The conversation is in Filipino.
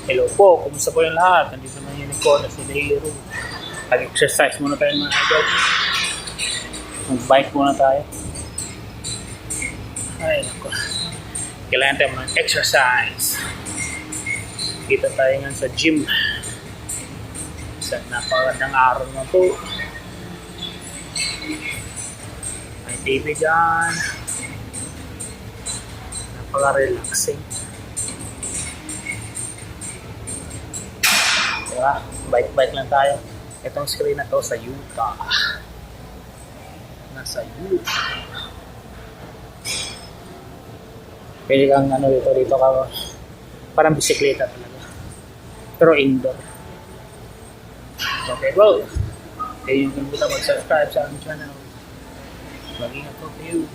Hello po, kumusta po yung lahat? Nandito naman yung Nicole at si Leiro. Mag-exercise muna tayo mga idol. Mag-bike muna tayo. Ay, naku. Kailangan tayo mag-exercise. Kita tayo nga sa gym. Sa napakagandang araw na po. May TV dyan. Napaka-relaxing. Diba? Bike-bike lang tayo. Itong screen na to sa Utah. Nasa Utah. Pwede kang dito ka parang bisikleta talaga. Pero indoor. Okay, well. Kaya yung kung mag-subscribe sa aking channel. Mag-ingat po kayo.